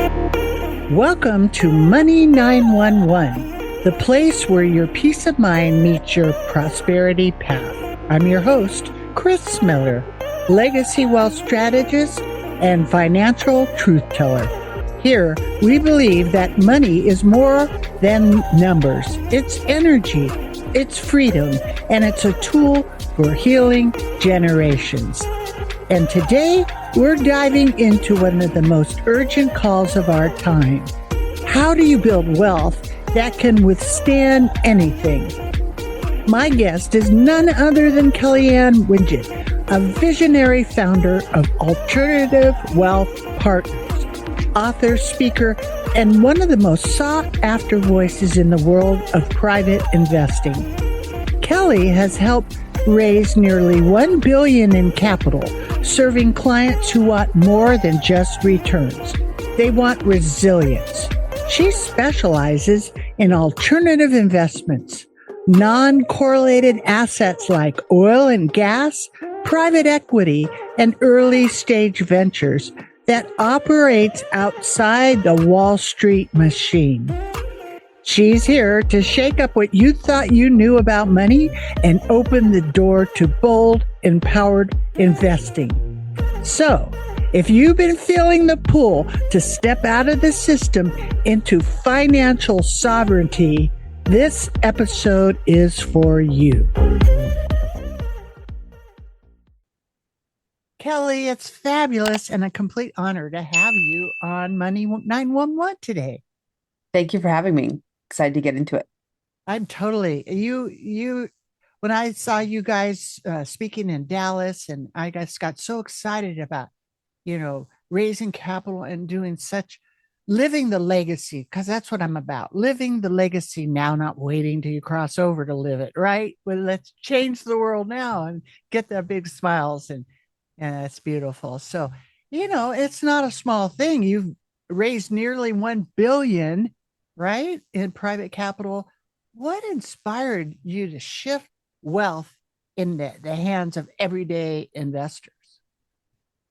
Welcome to Money 911, the place where your peace of mind meets your prosperity path. I'm your host, Chris Miller, legacy wealth strategist and financial truth teller. Here, we believe that money is more than numbers. It's energy, it's freedom, and it's a tool for healing generations. And today, we're diving into one of the most urgent calls of our time. How do you build wealth that can withstand anything? My guest is none other than Kellyanne Winget, a visionary founder of Alternative Wealth Partners, author, speaker, and one of the most sought-after voices in the world of private investing. Kelly has helped raise nearly $1 billion in capital, serving clients who want more than just returns. They want resilience. She specializes in alternative investments, non-correlated assets like oil and gas, private equity, and early-stage ventures that operates outside the Wall Street machine. She's here to shake up what you thought you knew about money and open the door to bold, empowered investing. So, if you've been feeling the pull to step out of the system into financial sovereignty, this episode is for you. Kelly, it's fabulous and a complete honor to have you on Money 911 today. Thank you for having me. Excited to get into it. I'm totally you. When I saw you guys speaking in Dallas, and I just got so excited about, raising capital and doing such, living the legacy, because that's what I'm about. Living the legacy now, not waiting till you cross over to live it, right? Well, let's change the world now and get the big smiles, and that's beautiful. So, it's not a small thing. You've raised nearly 1 billion, right, in private capital. What inspired you to shift wealth in the hands of everyday investors?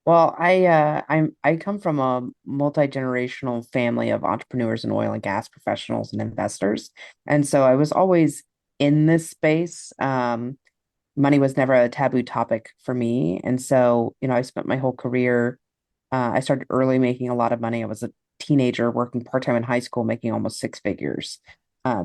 Well, I come from a multi-generational family of entrepreneurs and oil and gas professionals and investors. And so I was always in this space. Money was never a taboo topic for me. And so, I spent my whole career, I started early making a lot of money. I was a teenager working part-time in high school, making almost six figures,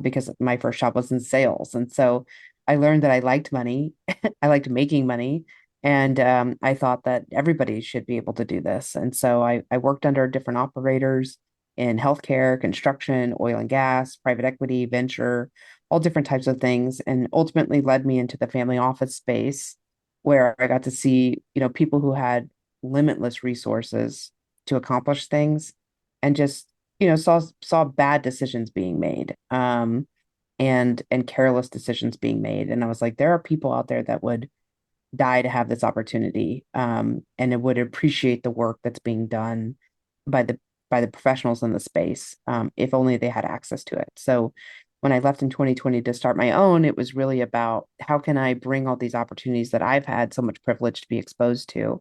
because my first job was in sales. And so I learned that I liked money. I liked making money. And I thought that everybody should be able to do this. And so I worked under different operators in healthcare, construction, oil and gas, private equity, venture, all different types of things, and ultimately led me into the family office space where I got to see, people who had limitless resources to accomplish things and just, saw bad decisions being made, and careless decisions being made. And I was like, there are people out there that would die to have this opportunity, and it would appreciate the work that's being done by the professionals in the space, if only they had access to it. So when I left in 2020 to start my own, it was really about how can I bring all these opportunities that I've had so much privilege to be exposed to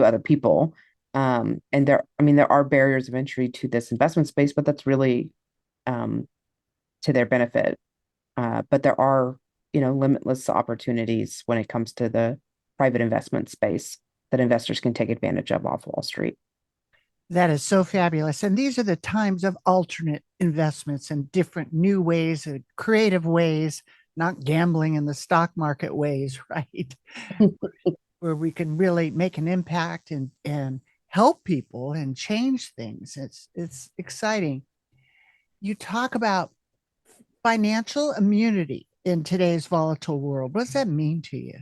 other people. And there are barriers of entry to this investment space, but that's really, to their benefit. But there are, limitless opportunities when it comes to the private investment space that investors can take advantage of off Wall Street. That is so fabulous. And these are the times of alternate investments and different new ways, creative ways, not gambling in the stock market ways, right? Where we can really make an impact and help people and change things. It's exciting. You talk about financial immunity in today's volatile world. What does that mean to you?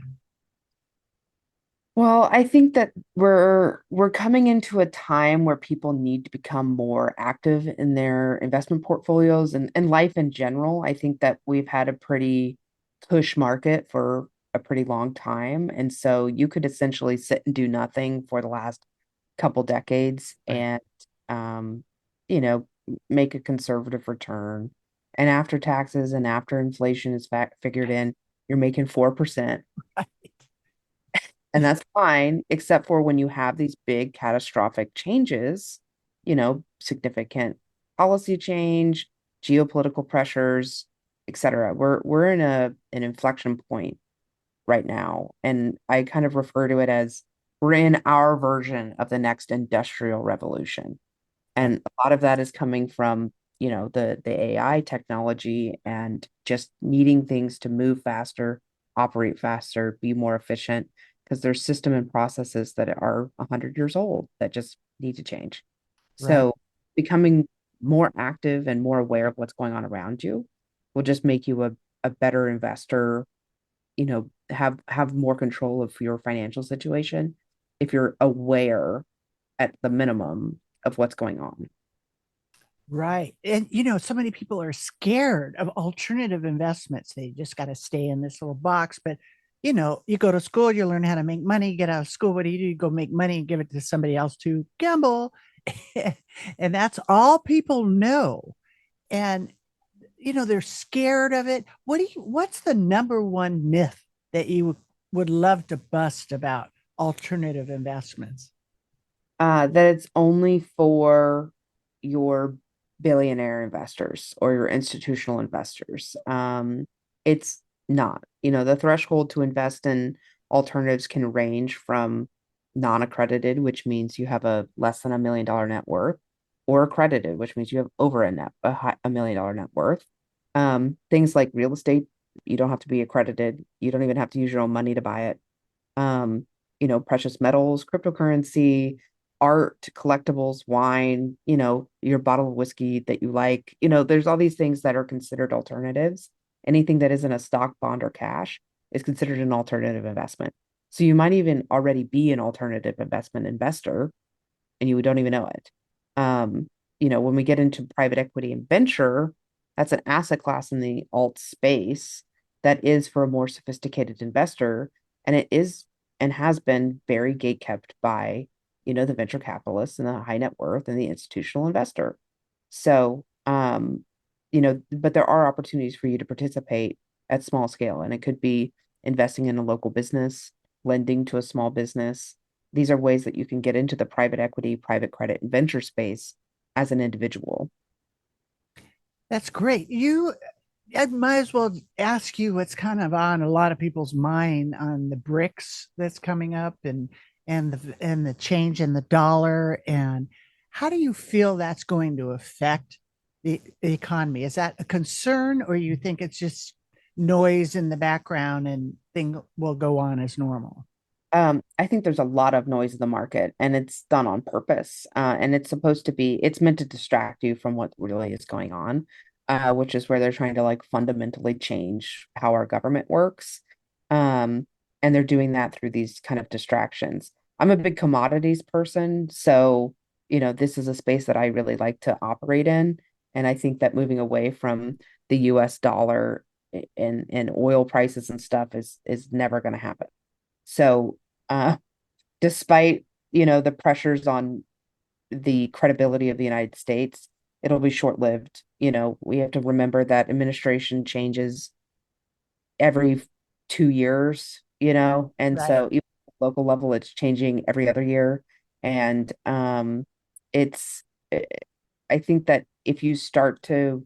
Well, I think that we're coming into a time where people need to become more active in their investment portfolios and life in general. I think that we've had a pretty push market for a pretty long time. And so you could essentially sit and do nothing for the last couple decades Right. and you know, make a conservative return. And after taxes and after inflation is figured in, you're making 4%. And that's fine, except for when you have these big catastrophic changes, significant policy change, geopolitical pressures, etc. We're in an inflection point right now. And I kind of refer to it as we're in our version of the next industrial revolution. Uh, And a lot of that is coming from, the AI technology and just needing things to move faster, operate faster, be more efficient, because there's system and processes that are 100 years old that just need to change. right. So becoming more active and more aware of what's going on around you will just make you a better investor, have more control of your financial situation if you're aware at the minimum of what's going on. Right. And so many people are scared of alternative investments. They just got to stay in this little box. But you go to school, you learn how to make money, get out of school. What do? You go make money and give it to somebody else to gamble. And that's all people know. And they're scared of it. What's the number one myth that you would love to bust about alternative investments? That it's only for your billionaire investors or your institutional investors. It's not. The threshold to invest in alternatives can range from non-accredited, which means you have a less than $1 million net worth, or accredited, which means you have over $1 million net worth. Things like real estate, you don't have to be accredited. You don't even have to use your own money to buy it. Um, precious metals, cryptocurrency, art, collectibles, wine, your bottle of whiskey that you like. There's all these things that are considered alternatives. Anything that isn't a stock, bond, or cash is considered an alternative investment. So you might even already be an alternative investment investor and you don't even know it. Um, when we get into private equity and venture, that's an asset class in the alt space that is for a more sophisticated investor. And it is and has been very gate kept by, the venture capitalists and the high net worth and the institutional investor. So, but there are opportunities for you to participate at small scale, and it could be investing in a local business, lending to a small business. These are ways that you can get into the private equity, private credit, and venture space as an individual. That's great. I might as well ask you what's kind of on a lot of people's mind on the BRICS that's coming up and the change in the dollar, and how do you feel that's going to affect the economy? Is that a concern, or you think it's just noise in the background and thing will go on as normal? I think there's a lot of noise in the market and it's done on purpose. And it's meant to distract you from what really is going on, which is where they're trying to like fundamentally change how our government works. Um, and they're doing that through these kind of distractions. I'm a big commodities person, so this is a space that I really like to operate in. And I think that moving away from the US dollar and oil prices and stuff is never going to happen. So, uh, despite, the pressures on the credibility of the United States, it'll be short-lived. We have to remember that administration changes every 2 years, and Right. so even at the local level, it's changing every other year. And it's, I think that if you start to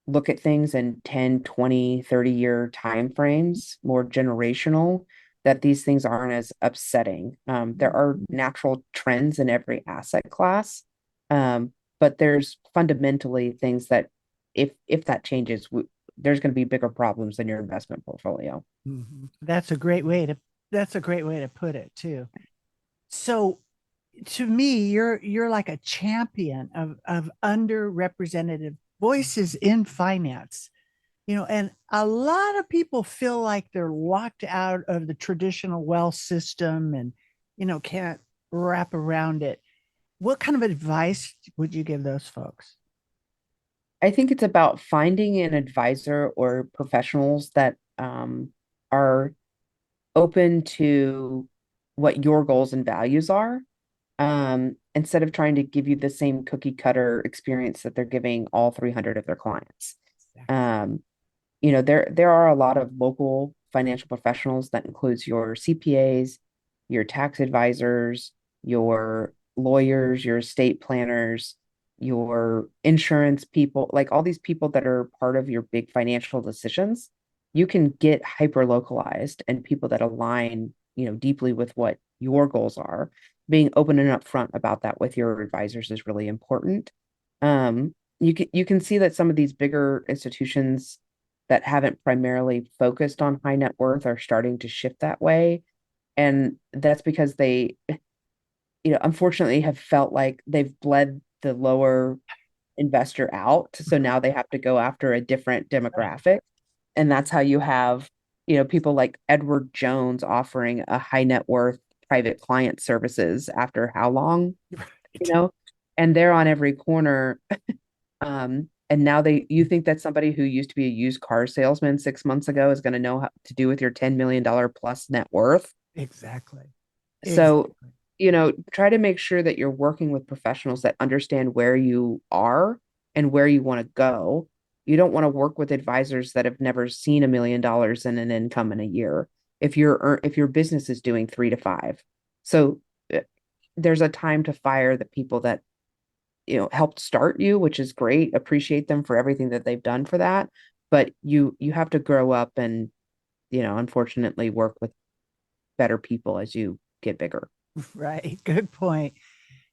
look at things in 10, 20, 30-year time frames, more generational, that these things aren't as upsetting. There are natural trends in every asset class, but there's fundamentally things that if that changes, there's going to be bigger problems in your investment portfolio. Mhm. That's a great way to put it too. So to me, you're like a champion of underrepresented voices in finance. And a lot of people feel like they're locked out of the traditional wealth system and can't wrap around it. What kind of advice would you give those folks? I think it's about finding an advisor or professionals that are open to what your goals and values are, instead of trying to give you the same cookie cutter experience that they're giving all 300 of their clients. Um, there are a lot of local financial professionals that includes your CPAs, your tax advisors, your lawyers, your estate planners, your insurance people, like all these people that are part of your big financial decisions, you can get hyper localized and people that align, deeply with what your goals are. Being open and upfront about that with your advisors is really important. You can see that some of these bigger institutions that haven't primarily focused on high net worth are starting to shift that way. And that's because they, unfortunately have felt like they've bled the lower investor out. So now they have to go after a different demographic. And that's how you have, people like Edward Jones offering a high net worth private client services after how long, you Right. know, and they're on every corner. And now you think that somebody who used to be a used car salesman 6 months ago is going to know how to do with your $10 million plus net worth. Exactly. So, Exactly. try to make sure that you're working with professionals that understand where you are and where you want to go. You don't want to work with advisors that have never seen $1 million in an income in a year if your business is doing 3 to 5. So there's a time to fire the people that helped start you, which is great. Appreciate them for everything that they've done for that. But you have to grow up and unfortunately work with better people as you get bigger. Right. Good point.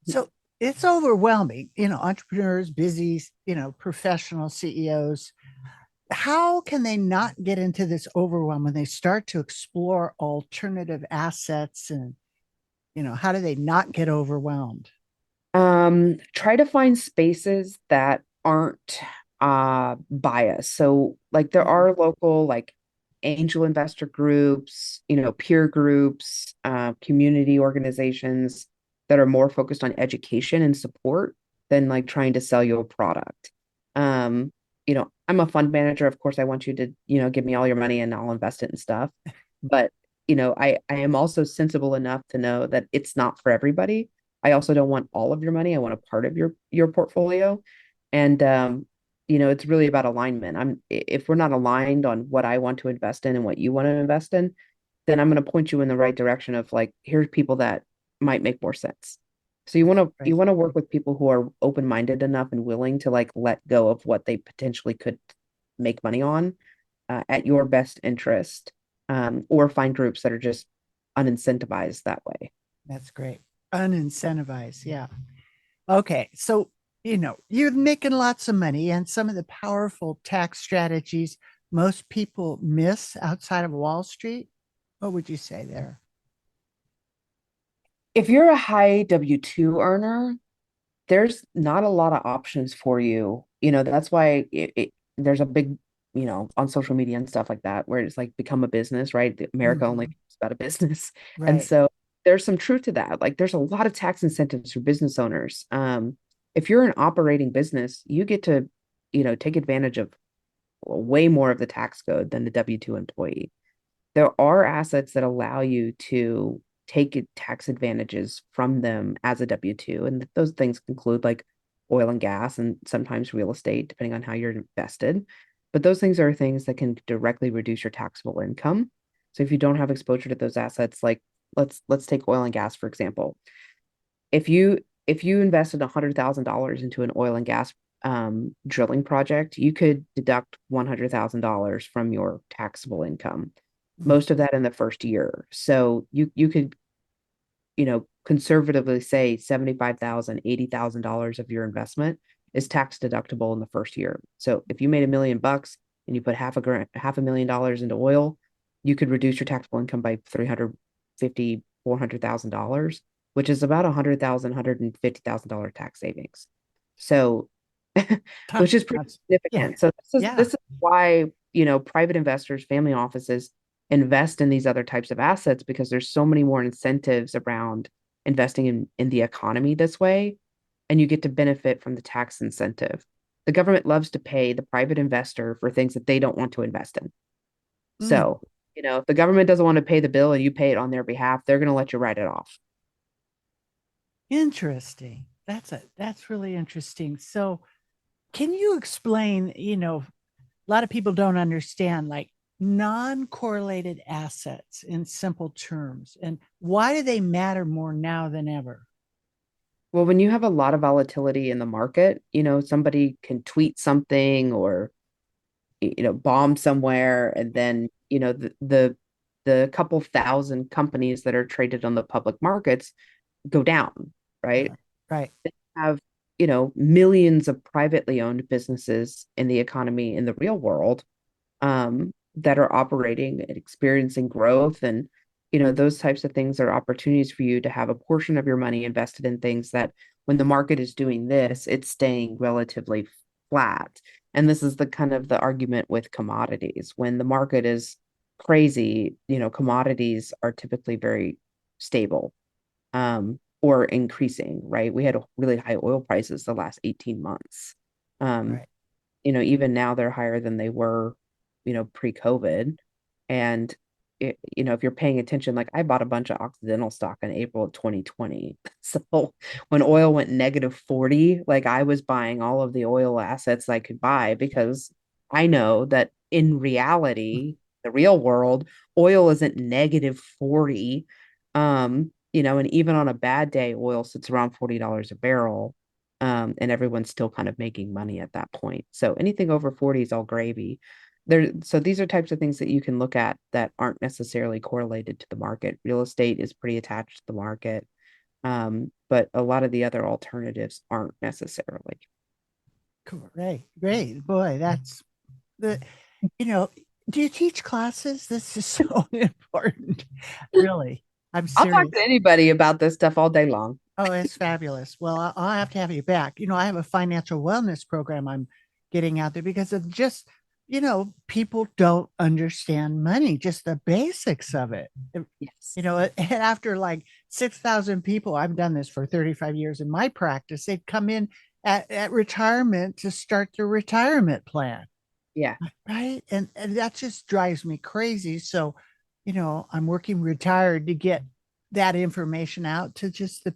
So it's overwhelming, entrepreneurs, busy, professional CEOs. How can they not get into this overwhelm when they start to explore alternative assets and, how do they not get overwhelmed? Try to find spaces that aren't biased. So like there Mm, are local like angel investor groups, peer groups, community organizations that are more focused on education and support than like trying to sell you a product. Um, I'm a fund manager. Of course, I want you to, give me all your money and I'll invest it in stuff. But, I am also sensible enough to know that it's not for everybody. I also don't want all of your money. I want a part of your portfolio. And it's really about alignment. If we're not aligned on what I want to invest in and what you want to invest in, then I'm going to point you in the right direction of like, here's people that might make more sense. So you want that's to you great. want to work with people who are open-minded enough and willing to like let go of what they potentially could make money on at your best interest, or find groups that are just unincentivized that way. That's great. Unincentivized. Yeah. Okay. So, you're making lots of money, and some of the powerful tax strategies most people miss outside of Wall Street. What would you say there? If you're a high W-2 earner, there's not a lot of options for you. That's why there's a big, on social media and stuff like that, where it's like become a business, right? America only Mhm. thinks about a business. And Right. so there's some truth to that. Like there's a lot of tax incentives for business owners. If you're an operating business, you get to, take advantage of way more of the tax code than the W-2 employee. There are assets that allow you to take tax advantages from them as a W-2. And those things include like oil and gas and sometimes real estate, depending on how you're invested. But those things are things that can directly reduce your taxable income. So if you don't have exposure to those assets, like let's take oil and gas, for example. If you invested $100,000 into an oil and gas drilling project, you could deduct $100,000 from your taxable income, Mm. most of that in the first year. So you could, conservatively say 75,000, $80,000 of your investment is tax deductible in the first year. So if you made $1 million and you put $500,000 into oil, you could reduce your taxable income by 350, $400,000, which is about $100,000 tax savings. So, which is pretty That's, yeah. significant. So this is Yeah. this is why, private investors, family offices invest in these other types of assets because there's so many more incentives around investing in the economy this way, and you get to benefit from the tax incentive. The government loves to pay the private investor for things that they don't want to invest in. Mm. So, if the government doesn't want to pay the bill and you pay it on their behalf, they're going to let you write it off. Interesting. That's really interesting. So, can you explain, a lot of people don't understand like non-correlated assets in simple terms and why do they matter more now than ever? Well, when you have a lot of volatility in the market, somebody can tweet something or bomb somewhere, and then the couple thousand companies that are traded on the public markets go down, right? Right. Have millions of privately owned businesses in the economy in the real world, that are operating and experiencing growth, and those types of things are opportunities for you to have a portion of your money invested in things that when the market is doing this, it's staying relatively flat. And this is the kind of the argument with commodities. When the market is crazy, commodities are typically very stable, or increasing, right? We had really high oil prices the last 18 months. Um, Right. Even now they're higher than they were, pre-COVID. And if you're paying attention, like I bought a bunch of Occidental stock in April of 2020. So when oil went negative 40, like I was buying all of the oil assets I could buy because I know that in reality, the real world, oil isn't negative 40. And even on a bad day, oil sits around $40 a barrel. And everyone's still kind of making money at that point. So anything over 40 is all gravy. So these are types of things that you can look at that aren't necessarily correlated to the market. Real estate is pretty attached to the market. But a lot of the other alternatives aren't necessarily. Great. Great. Boy, that's the, you know, do you teach classes? This is so important. Really. I'm I'll talk to serious. anybody about this stuff all day long. Oh, it's fabulous. Well, I'll have to have you back. I have a financial wellness program I'm getting out there because of just, people don't understand money, just the basics of it. Yes. And after like 6,000 people, I've done this for 35 years in my practice, they'd come in at retirement to start their retirement plan. Yeah. Right. And that just drives me crazy. So, I'm working retired to get that information out to just the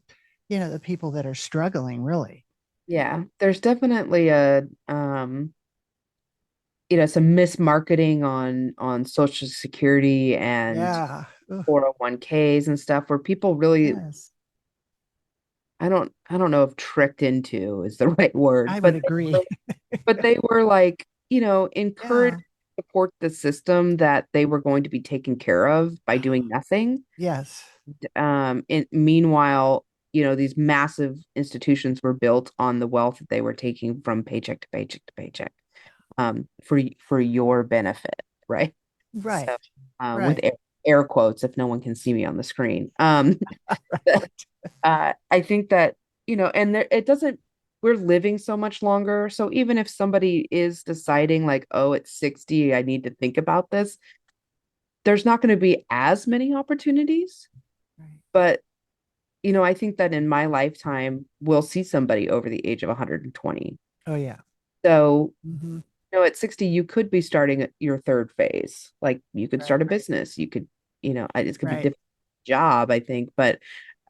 people that are struggling, really. Yeah. There's definitely some mismarketing on Social Security and Yeah. Ugh, 401ks and stuff where people really, yes. I don't know if tricked into is the right word, I would but agree. they were like, encouraged Yeah. to support the system that they were going to be taken care of by doing nothing. Yes. Meanwhile, these massive institutions were built on the wealth that they were taking from paycheck to paycheck to paycheck, for your benefit, right? Right. So, with Right. air quotes, if no one can see me on the screen. Right. I think that, and it doesn't, we're living so much longer. So even if somebody is deciding like, oh, at 60, I need to think about this, there's not going to be as many opportunities. Right. But, I think that in my lifetime, we'll see somebody over the age of 120. Oh, yeah. So, Hmm. at 60, you could be starting your third phase. Like you could Right. start a business. You could, it's going to be Right. different job, I think, but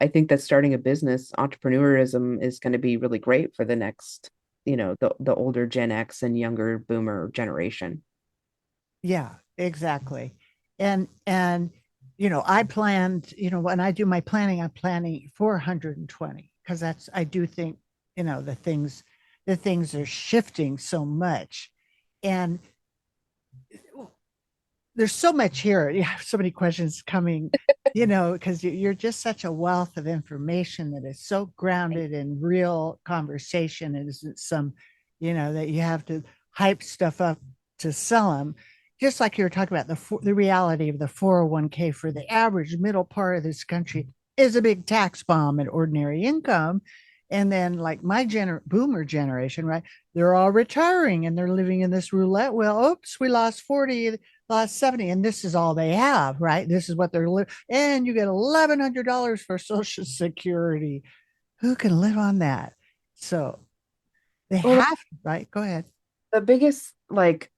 I think that starting a business, entrepreneurism is going to be really great for the next, the older Gen X and younger boomer generation. Yeah, exactly. And I planned, when I do my planning, I'm planning for 120 because I do think, the things are shifting so much. And there's so much here. You have so many questions coming, because you're just such a wealth of information that is so grounded in real conversation. It isn't some, that you have to hype stuff up to sell them. Just like you were talking about the reality of the 401k for the average middle part of this country is a big tax bomb at ordinary income. And then like my boomer generation, right? They're all retiring and they're living in this roulette. Well, oops, we lost 40, lost 70, and this is all they have, right? This is what they're and you get $1,100 for Social Security. Who can live on that? So they Well, have, right? Go ahead. the biggest, like,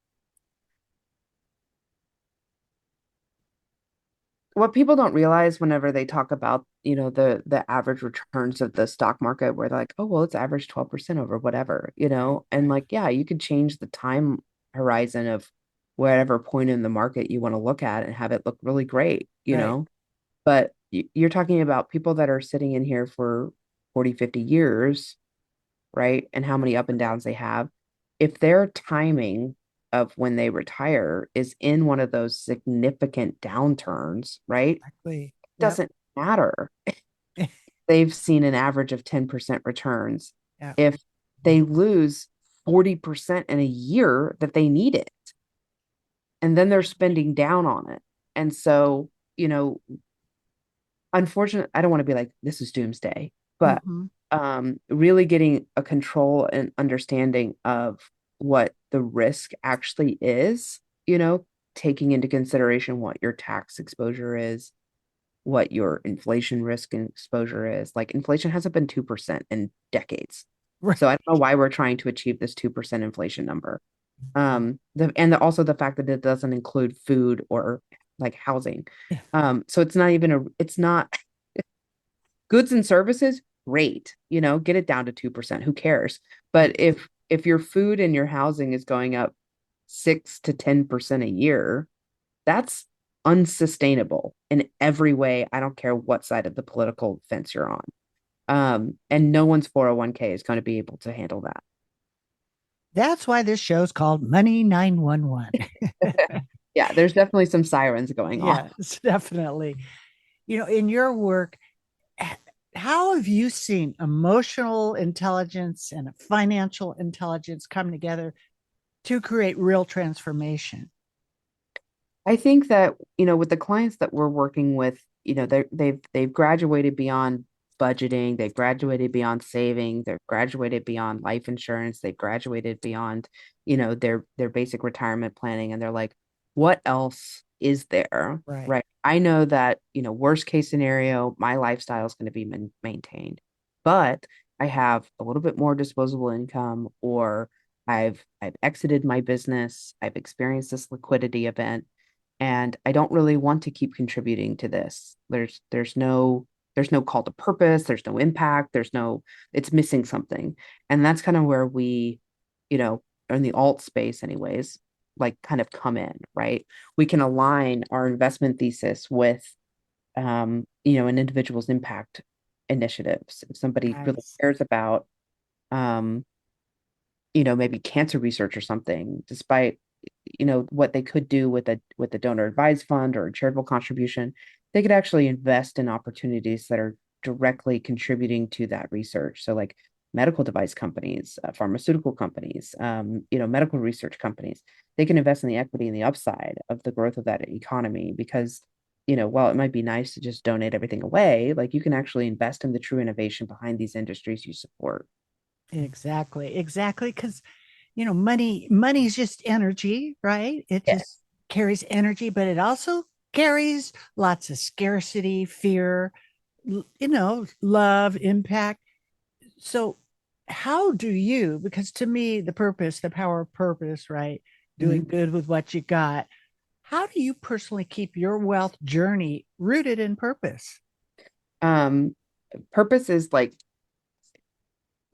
what people don't realize whenever they talk about, the average returns of the stock market, where they're like, oh, well, it's average 12% over whatever, and like, yeah, you could change the time horizon of whatever point in the market you want to look at and have it look really great, Right. but you're talking about people that are sitting in here for 40, 50 years, right? And how many up and downs they have. If their timing of when they retire is in one of those significant downturns, right? Exactly. Yep. Doesn't matter. They've seen an average of 10% returns. Yeah. If they lose 40% in a year that they need it, and then they're spending down on it. And so, you know, unfortunately, I don't want to be like, this is doomsday, but Hmm. really getting a control and understanding of what the risk actually is, taking into consideration what your tax exposure is, what your inflation risk and exposure is. Like inflation hasn't been 2% in decades. Right. So I don't know why we're trying to achieve this 2% inflation number. Also the fact that it doesn't include food or like housing. Yeah. So it's not goods and services, great, get it down to 2%. Who cares? But if your food and your housing is going up 6 to 10% a year, that's unsustainable in every way. I don't care what side of the political fence you're on. And no one's 401k is going to be able to handle that. That's why this show's called Money 911. Yeah, there's definitely some sirens going off. Yes, definitely. In your work, how have you seen emotional intelligence and financial intelligence come together to create real transformation? I think that, with the clients that we're working with, they've graduated beyond budgeting, they've graduated beyond saving, they've graduated beyond life insurance, they've graduated beyond, their basic retirement planning, and they're like, what else is there? Right. Right. I know that, worst case scenario, my lifestyle is going to be maintained, but I have a little bit more disposable income, or I've exited my business, I've experienced this liquidity event, and I don't really want to keep contributing to this. There's no call to purpose, there's no impact, it's missing something. And that's kind of where we, in the alt space anyways, like kind of come in, right? We can align our investment thesis with an individual's impact initiatives. If somebody really Nice. cares about um, maybe cancer research or something, despite what they could do with a donor advised fund or a charitable contribution, they could actually invest in opportunities that are directly contributing to that research. So like medical device companies, pharmaceutical companies, medical research companies, they can invest in the equity and the upside of the growth of that economy because, while it might be nice to just donate everything away, like you can actually invest in the true innovation behind these industries you support. Exactly. Exactly. Because money's just energy, right? It Yeah. just carries energy, but it also carries lots of scarcity, fear, love, impact. So, how do you, because to me, the power of purpose, right? Doing Mhm. good with what you got. How do you personally keep your wealth journey rooted in purpose? Um, Purpose is like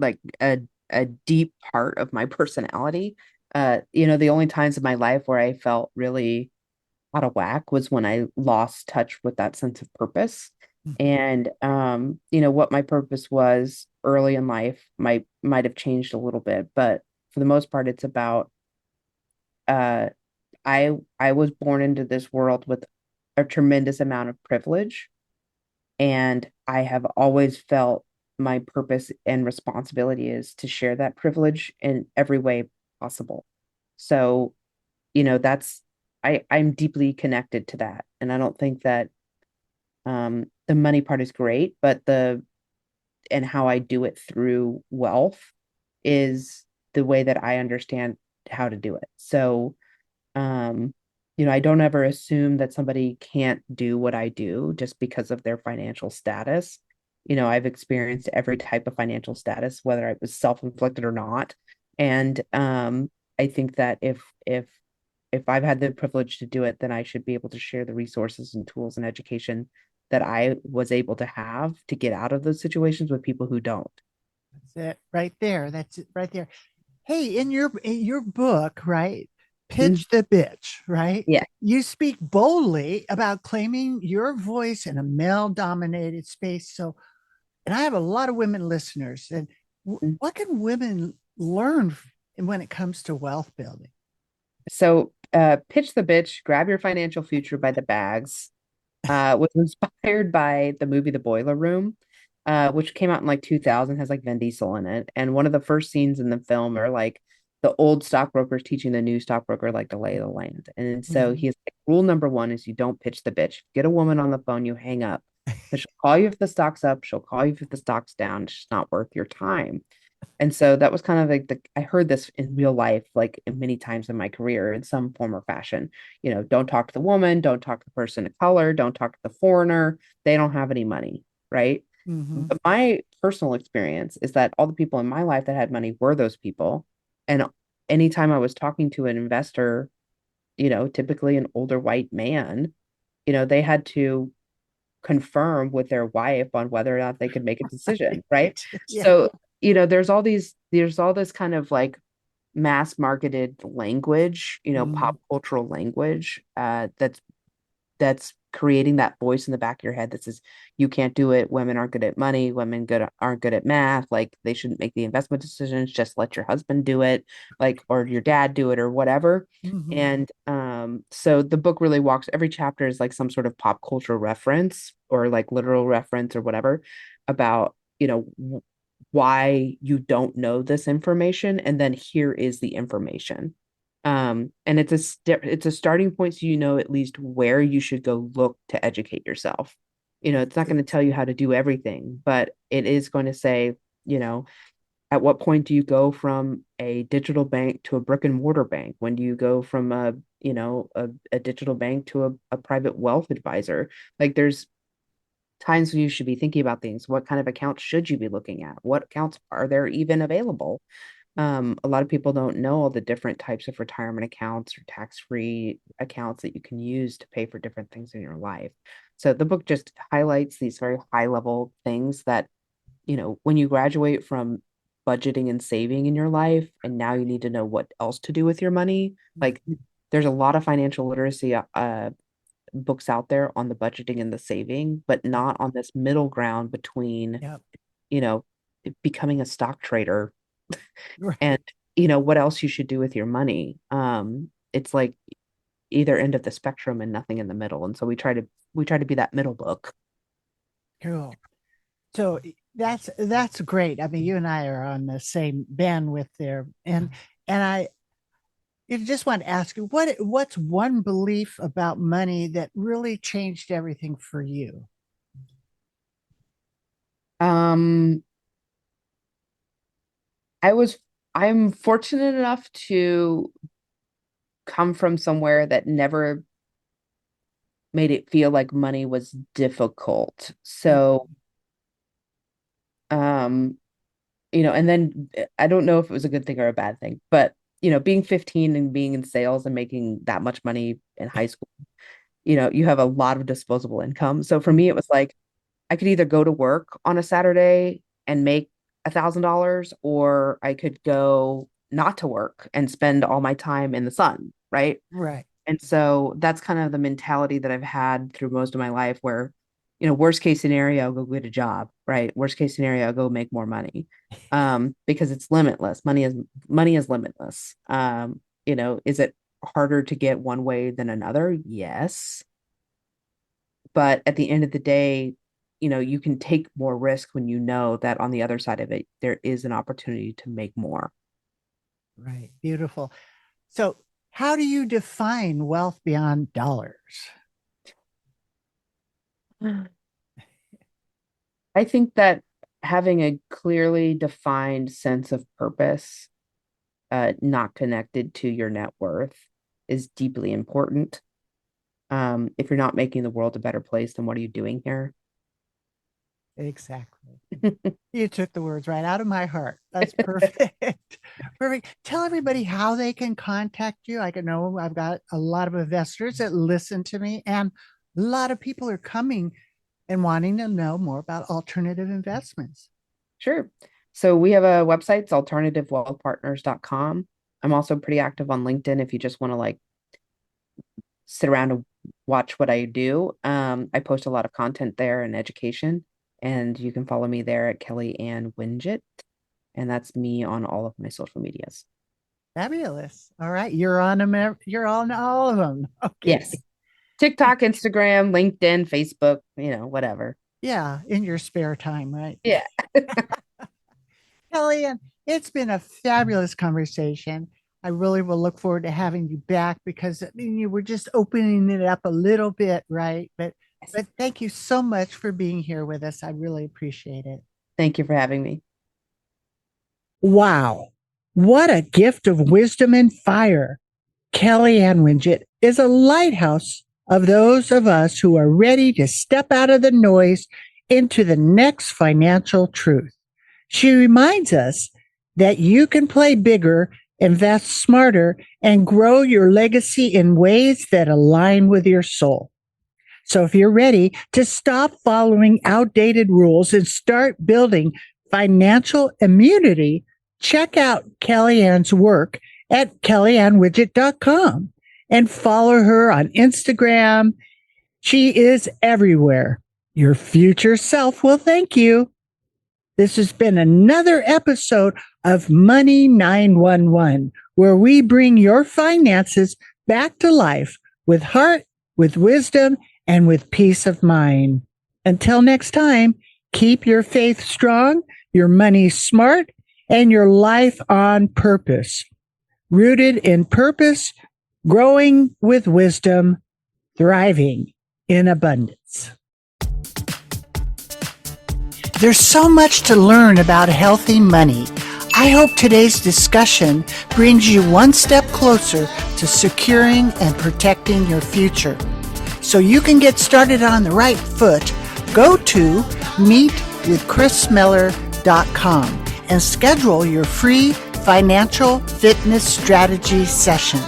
a deep part of my personality. The only times in my life where I felt really out of whack was when I lost touch with that sense of purpose. Mhm. And what my purpose was early in life might have changed a little bit, but for the most part, it's about uh I was born into this world with a tremendous amount of privilege, and I have always felt my purpose and responsibility is to share that privilege in every way possible. So, that's I'm deeply connected to that. And I don't think that the money part is great, but the and how I do it through wealth is the way that I understand how to do it. So, um, I don't ever assume that somebody can't do what I do just because of their financial status. I've experienced every type of financial status, whether it was self-inflicted or not. And I think that if I've had the privilege to do it, then I should be able to share the resources and tools and education that I was able to have to get out of those situations with people who don't. That's it right there. That's it right there. Hey, in your book, right? Mhm. Pitch the bitch, right? Yeah. You speak boldly about claiming your voice in a male dominated space. So And I have a lot of women listeners. And what can women learn when it comes to wealth building? So, Pitch the Bitch, Grab Your Financial Future by the Bags, was inspired by the movie The Boiler Room, which came out in like 2000, has like Vin Diesel in it. And one of the first scenes in the film are like the old stockbrokers teaching the new stockbroker like the lay of the land. And so Mhm. he's like, rule number one is you don't pitch the bitch. Get a woman on the phone, you hang up. But she'll call you if the stock's up, she'll call you if the stock's down. It's just not worth your time. And so that was kind of like I heard this in real life, like many times in my career in some form or fashion. Don't talk to the woman, don't talk to the person of color, don't talk to the foreigner. They don't have any money, right? Mhm. But my personal experience is that all the people in my life that had money were those people. And anytime I was talking to an investor, typically an older white man, they had to confirm with their wife on whether or not they could make a decision, right? Yeah. So, there's all this kind of like mass marketed language, Mhm. pop cultural language, that's creating that voice in the back of your head that says you can't do it. Women aren't good at money. Women aren't good at math. Like they shouldn't make the investment decisions. Just let your husband do it, like or your dad do it or whatever. Mhm. And so the book really walks. Every chapter is like some sort of pop culture reference or like literal reference or whatever about why you don't know this information, and then here is the information. And it's a starting point so you know at least where you should go look to educate yourself. It's not going to tell you how to do everything, but it is going to say, you know, at what point do you go from a digital bank to a brick and mortar bank? When do you go from a digital bank to a private wealth advisor? Like there's times when you should be thinking about things. What kind of accounts should you be looking at? What accounts are there even available? A lot of people don't know all the different types of retirement accounts or tax-free accounts that you can use to pay for different things in your life. So the book just highlights these very high-level things that, when you graduate from budgeting and saving in your life, and now you need to know what else to do with your money. Like there's a lot of financial literacy books out there on the budgeting and the saving, but Yep. not on this middle ground between, Yep. you know, becoming a stock trader and Right. what else you should do with your money. It's like either end of the spectrum and nothing in the middle. And so we try to be that middle book. Cool. So that's great. I mean, you and I are on the same bandwidth there. And I just want to ask you, what's one belief about money that really changed everything for you? Um, I was I'm fortunate enough to come from somewhere that never made it feel like money was difficult. So, um, and then I don't know if it was a good thing or a bad thing, but being 15 and being in sales and making that much money in high school, you have a lot of disposable income. So for me, it was like I could either go to work on a Saturday and make $1,000, or I could go not to work and spend all my time in the sun, right? Right. And so that's kind of the mentality that I've had through most of my life where, worst case scenario, I'll go get a job, right? Worst case scenario, I'll go make more money. Because it's limitless. Money is limitless. Is it harder to get one way than another? Yes. But at the end of the day, you can take more risk when you know that on the other side of it, there is an opportunity to make more. Right. Beautiful. So, how do you define wealth beyond dollars? I think that having a clearly defined sense of purpose, not connected to your net worth, is deeply important. If you're not making the world a better place, then what are you doing here? Exactly. You took the words right out of my heart. That's perfect. Perfect. Tell everybody how they can contact you. I can know I've got a lot of investors that listen to me, and a lot of people are coming and wanting to know more about alternative investments. Sure. So we have a website, it's alternativewealthpartners.com. I'm also pretty active on LinkedIn if you just want to like sit around and watch what I do. I post a lot of content there and education. And you can follow me there at Kelly Ann Winget. And that's me on all of my social medias. Fabulous. All right. You're on all of them. Okay. Yes. TikTok, Instagram, LinkedIn, Facebook, whatever. Yeah. In your spare time, right? Yeah. Kellyanne, it's been a fabulous conversation. I really will look forward to having you back because I mean you were just opening it up a little bit, right? But thank you so much for being here with us. I really appreciate it. Thank you for having me. Wow. What a gift of wisdom and fire. Kellyanne Winget is a lighthouse of those of us who are ready to step out of the noise into the next financial truth. She reminds us that you can play bigger, invest smarter, and grow your legacy in ways that align with your soul. So if you're ready to stop following outdated rules and start building financial immunity, check out Kellyanne's work at kellyanwidget.com and follow her on Instagram. She is everywhere. Your future self will thank you. This has been another episode of Money 911, where we bring your finances back to life with heart, with wisdom, and with peace of mind. Until next time, keep your faith strong, your money smart, and your life on purpose. Rooted in purpose, growing with wisdom, thriving in abundance. There's so much to learn about healthy money. I hope today's discussion brings you one step closer to securing and protecting your future. So you can get started on the right foot, go to meetwithchrismiller.com and schedule your free financial fitness strategy session.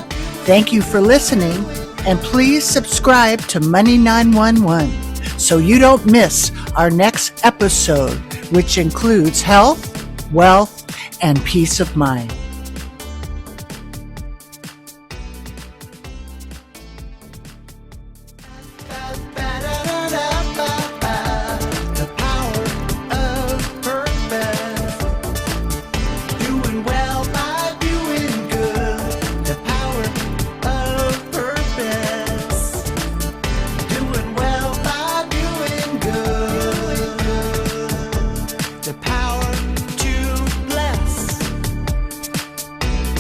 Thank you for listening, and please subscribe to Money 911 so you don't miss our next episode, which includes health, wealth, and peace of mind.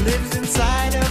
Lives inside of